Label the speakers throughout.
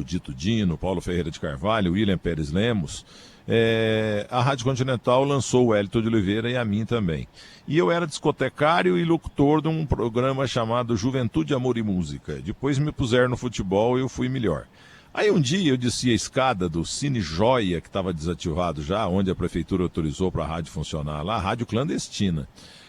Speaker 1: Dito Dino, Paulo Ferreira de Carvalho, William Pérez Lemos, a Rádio Continental lançou o Hélito de Oliveira e a mim também. E eu era discotecário e locutor de um programa chamado Juventude, Amor e Música. Depois me puseram no futebol e eu fui melhor. Aí um dia eu desci a escada do Cine Joia, que estava desativado já, onde a prefeitura autorizou para a rádio funcionar lá, rádio clandestina.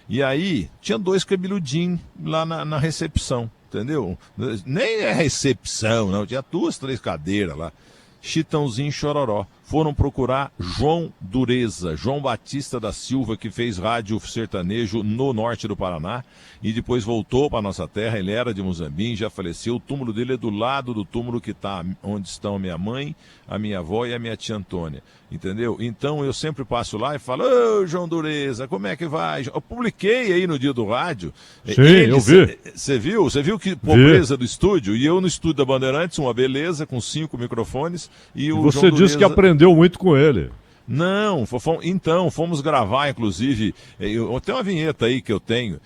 Speaker 1: E aí tinha 2 cabeludinhos lá na recepção, entendeu? Nem é recepção, não, tinha 2, 3 cadeiras lá. Chitãozinho e Chororó. Foram procurar João Dureza, João Batista da Silva, que fez rádio sertanejo no norte do Paraná e depois voltou para nossa terra. Ele era de Muzambinho, já faleceu. O túmulo dele é do lado do túmulo que está onde estão a minha mãe, a minha avó e a minha tia Antônia, entendeu? Então eu sempre passo lá e falo: ô João Dureza, como é que vai? Eu publiquei aí no dia do rádio.
Speaker 2: Sim, eu vi.
Speaker 1: Você viu? Você viu que pobreza do estúdio? E eu no estúdio da Bandeirantes, uma beleza, com 5 microfones. E o
Speaker 2: você
Speaker 1: João
Speaker 2: disse
Speaker 1: Dureza...
Speaker 2: que aprendeu muito com ele.
Speaker 1: Não, então, fomos gravar, inclusive, tem uma vinheta aí que eu tenho,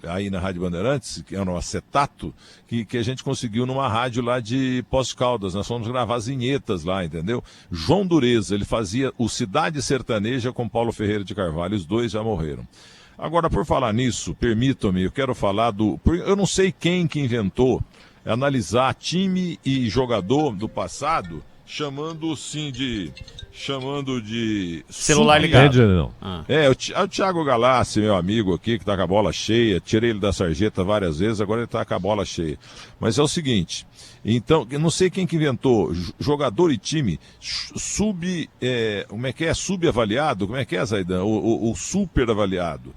Speaker 1: aí na Rádio Bandeirantes, que é um acetato, que a gente conseguiu numa rádio lá de Poços de Caldas. Nós fomos gravar as vinhetas lá, entendeu? João Dureza, ele fazia o Cidade Sertaneja com Paulo Ferreira de Carvalho, os 2 já morreram. Agora, por falar nisso, permitam-me, eu quero falar eu não sei quem que inventou analisar time e jogador do passado, chamando de
Speaker 3: celular ligado.
Speaker 2: Não.
Speaker 1: O Thiago Galassi, meu amigo aqui, que tá com a bola cheia, tirei ele da sarjeta várias vezes, agora ele tá com a bola cheia. Mas é o seguinte, então, eu não sei quem que inventou, jogador e time, como é que é? Subavaliado? Como é que é, Zaidan? O super avaliado.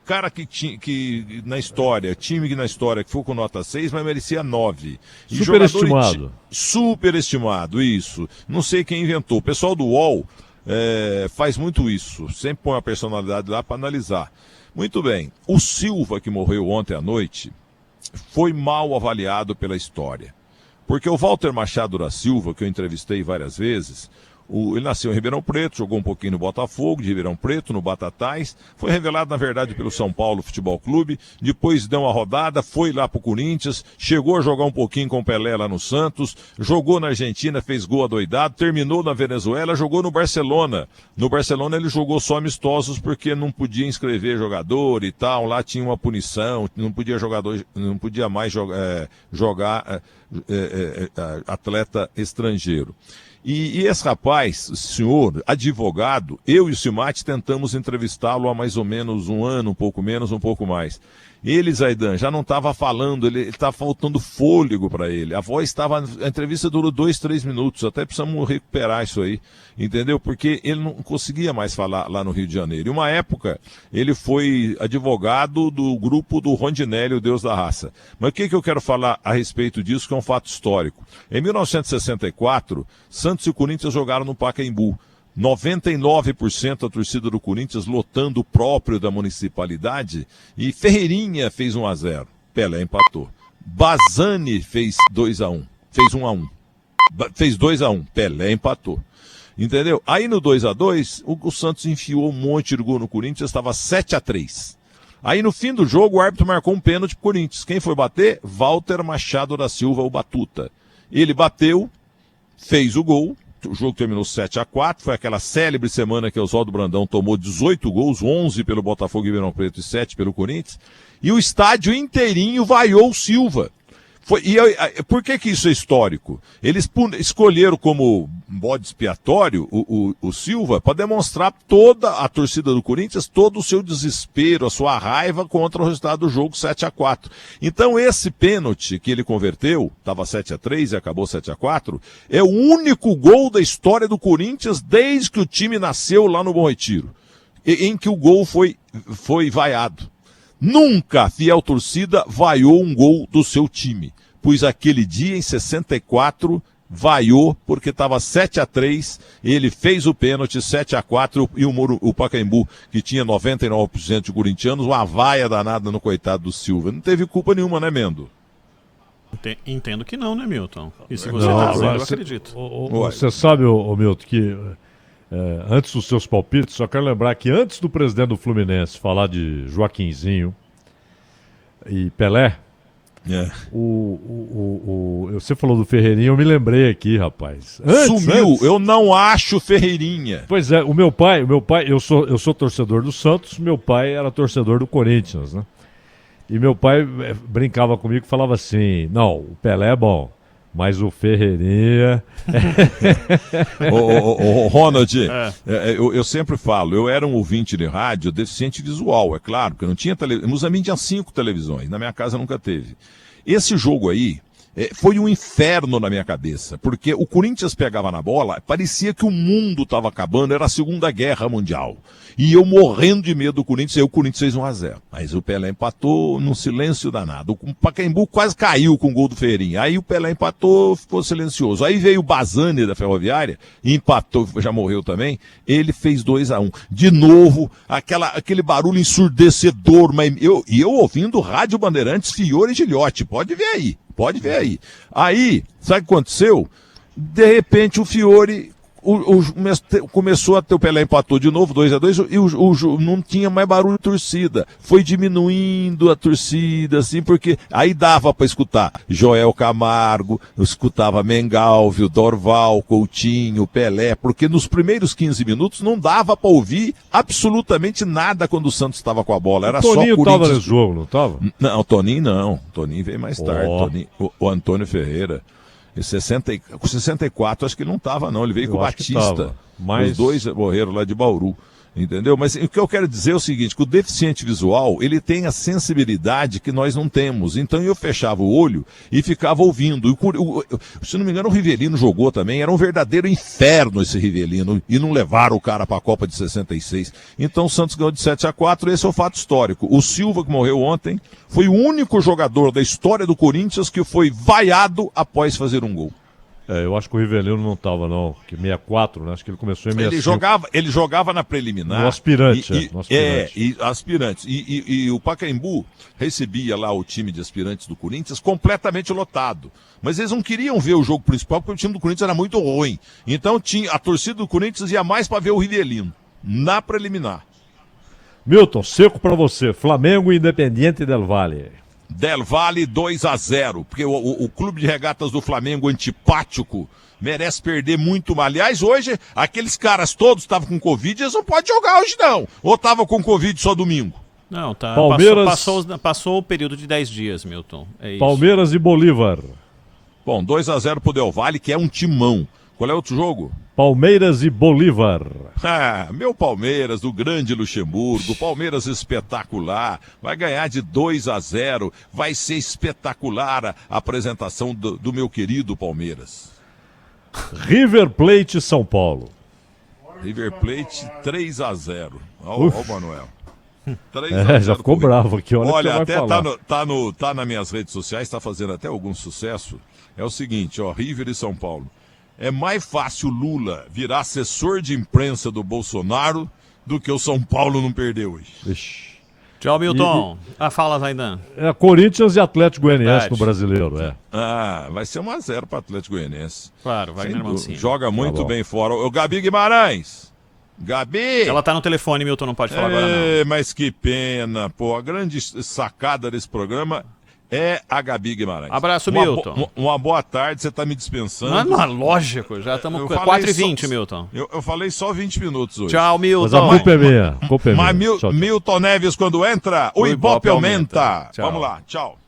Speaker 1: Cara que na história, time que na história que foi com nota 6, mas merecia 9.
Speaker 2: Superestimado.
Speaker 1: Superestimado, isso. Não sei quem inventou. O pessoal do UOL faz muito isso. Sempre põe uma personalidade lá para analisar. Muito bem. O Silva, que morreu ontem à noite, foi mal avaliado pela história. Porque o Walter Machado da Silva, que eu entrevistei várias vezes, ele nasceu em Ribeirão Preto, jogou um pouquinho no Botafogo, de Ribeirão Preto, no Batatais, foi revelado, na verdade, pelo São Paulo Futebol Clube, depois deu uma rodada, foi lá pro Corinthians, chegou a jogar um pouquinho com o Pelé lá no Santos, jogou na Argentina, fez gol adoidado, terminou na Venezuela, jogou no Barcelona. No Barcelona ele jogou só amistosos porque não podia inscrever jogador e tal, lá tinha uma punição, não podia mais jogar atleta estrangeiro. E esse rapaz, senhor, advogado, eu e o Simate tentamos entrevistá-lo há mais ou menos um ano, um pouco menos, um pouco mais. Ele, Zaidan, já não estava falando, ele estava faltando fôlego para ele. A entrevista durou 2, 3 minutos, até precisamos recuperar isso aí, entendeu? Porque ele não conseguia mais falar lá no Rio de Janeiro. E uma época, ele foi advogado do grupo do Rondinelli, o Deus da Raça. Mas o que eu quero falar a respeito disso, que é um fato histórico? Em 1964, Santos e Corinthians jogaram no Pacaembu. 99% da torcida do Corinthians lotando o próprio da municipalidade, e Ferreirinha fez 1-0, Pelé empatou. Bazani fez 2-1, fez 1-1, fez 2-1, Pelé empatou. Entendeu? Aí no 2-2, o Santos enfiou um monte de gol no Corinthians, estava 7-3. Aí no fim do jogo o árbitro marcou um pênalti pro Corinthians. Quem foi bater? Walter Machado da Silva, o Batuta. Ele bateu, fez o gol. O jogo terminou 7-4, foi aquela célebre semana que o Oswaldo Brandão tomou 18 gols, 11 pelo Botafogo e Ribeirão Preto e 7 pelo Corinthians, e o estádio inteirinho vaiou o Silva. Por que isso é histórico? Eles escolheram como bode expiatório o Silva para demonstrar toda a torcida do Corinthians, todo o seu desespero, a sua raiva contra o resultado do jogo 7-4. Então esse pênalti que ele converteu, estava 7-3 e acabou 7-4, é o único gol da história do Corinthians desde que o time nasceu lá no Bom Retiro, em que o gol foi vaiado. Nunca a fiel torcida vaiou um gol do seu time, pois aquele dia, em 64, vaiou porque estava 7-3, ele fez o pênalti 7-4 e o Pacaembu, que tinha 99% de corintianos, uma vaia danada no coitado do Silva. Não teve culpa nenhuma, né, Mendo?
Speaker 3: Entendo que não, né, Milton? E se você está dizendo, eu acredito.
Speaker 2: Você sabe, Milton, que antes dos seus palpites, só quero lembrar que antes do presidente do Fluminense falar de Joaquinzinho e Pelé, você falou do Ferreirinha, eu me lembrei aqui, rapaz.
Speaker 1: Sumiu, eu não acho Ferreirinha.
Speaker 2: Pois é, o meu pai, eu sou torcedor do Santos, meu pai era torcedor do Corinthians, né? E meu pai brincava comigo e falava assim, não, o Pelé é bom, mas o Ferreirinha...
Speaker 1: Ronald, eu sempre falo, eu era um ouvinte de rádio deficiente visual, é claro, porque não tinha televisão. Moçambique tinha 5 televisões, na minha casa nunca teve. Esse jogo aí foi um inferno na minha cabeça, porque o Corinthians pegava na bola, parecia que o mundo estava acabando, era a Segunda Guerra Mundial. E eu morrendo de medo do Corinthians, aí o Corinthians fez 1-0. Mas o Pelé empatou num silêncio danado. O Pacaembu quase caiu com o gol do Ferreirinha. Aí o Pelé empatou, ficou silencioso. Aí veio o Bazani da Ferroviária, empatou, já morreu também. Ele fez 2-1. De novo, aquele barulho ensurdecedor. Mas eu ouvindo Rádio Bandeirantes, Fiore e Gilhote. Pode ver aí. Aí, sabe o que aconteceu? De repente o Fiore... começou a ter, o Pelé empatou de novo, 2-2, e não tinha mais barulho de torcida. Foi diminuindo a torcida, assim, porque aí dava para escutar Joel Camargo, eu escutava Mengalvio, Dorval, Coutinho, Pelé, porque nos primeiros 15 minutos não dava para ouvir absolutamente nada quando o Santos estava com a bola. Era só
Speaker 2: Toninho
Speaker 1: Corinthians.
Speaker 2: Tava nesse jogo, não estava?
Speaker 1: Não, o Toninho não. Toninho veio mais tarde. Toninho, o Antônio Ferreira. Em 64, acho que ele não estava, não. Ele veio com o Batista. Mas... Os dois morreram lá de Bauru. Entendeu? Mas o que eu quero dizer é o seguinte, que o deficiente visual, ele tem a sensibilidade que nós não temos. Então eu fechava o olho e ficava ouvindo. Se não me engano, o Rivelino jogou também. Era um verdadeiro inferno esse Rivelino. E não levaram o cara para a Copa de 66. Então o Santos ganhou de 7-4. Esse é o fato histórico. O Silva, que morreu ontem, foi o único jogador da história do Corinthians que foi vaiado após fazer um gol.
Speaker 2: Eu acho que o Rivelino não estava, não. Que 64, né? Acho que ele começou em 65.
Speaker 1: Ele jogava na preliminar.
Speaker 2: No aspirante,
Speaker 1: no aspirantes. E o Pacaembu recebia lá o time de aspirantes do Corinthians completamente lotado. Mas eles não queriam ver o jogo principal porque o time do Corinthians era muito ruim. Então a torcida do Corinthians ia mais para ver o Rivelino, na preliminar.
Speaker 2: Milton, seco para você. Flamengo e Independiente del Valle.
Speaker 1: Del Valle 2-0, porque o clube de regatas do Flamengo antipático merece perder muito mais. Aliás, hoje, aqueles caras todos estavam com Covid, eles não podem jogar hoje não. Ou estavam com Covid só domingo?
Speaker 3: Não, tá.
Speaker 2: Palmeiras...
Speaker 3: Passou o período de 10 dias, Milton. É isso.
Speaker 2: Palmeiras e Bolívar.
Speaker 1: Bom, 2-0 pro Del Valle, que é um timão. Qual é outro jogo?
Speaker 2: Palmeiras e Bolívar.
Speaker 1: Meu Palmeiras, do grande Luxemburgo, Palmeiras espetacular, vai ganhar de 2-0, vai ser espetacular a apresentação do meu querido Palmeiras.
Speaker 2: River Plate e São Paulo.
Speaker 1: River Plate 3-0. Olha o Manuel.
Speaker 2: 3-0 já ficou bravo aqui,
Speaker 1: olha
Speaker 2: que
Speaker 1: até
Speaker 2: falar.
Speaker 1: tá nas minhas redes sociais, tá fazendo até algum sucesso. É o seguinte, River e São Paulo. É mais fácil Lula virar assessor de imprensa do Bolsonaro do que o São Paulo não perder hoje.
Speaker 2: Ixi.
Speaker 3: Tchau, Milton. Fala, Zaidan.
Speaker 2: Corinthians e Atlético Goianiense no Brasileiro,
Speaker 1: vai ser 1-0 para Atlético Goianiense.
Speaker 3: Claro, Wagner Mancini.
Speaker 1: Joga muito bem fora. O Gabi Guimarães. Gabi!
Speaker 3: Ela tá no telefone, Milton, não pode falar agora não.
Speaker 1: Mas que pena, a grande sacada desse programa é a Gabi Guimarães.
Speaker 3: Abraço, Milton.
Speaker 1: Uma boa tarde, você está me dispensando.
Speaker 3: Não, lógico, já estamos com 4h20, Milton.
Speaker 1: Eu falei só 20 minutos hoje.
Speaker 3: Tchau, Milton.
Speaker 2: Mas a culpa é minha.
Speaker 1: Mas Milton Neves, quando entra, o Ibope aumenta.
Speaker 3: Tchau.
Speaker 1: Vamos lá, tchau.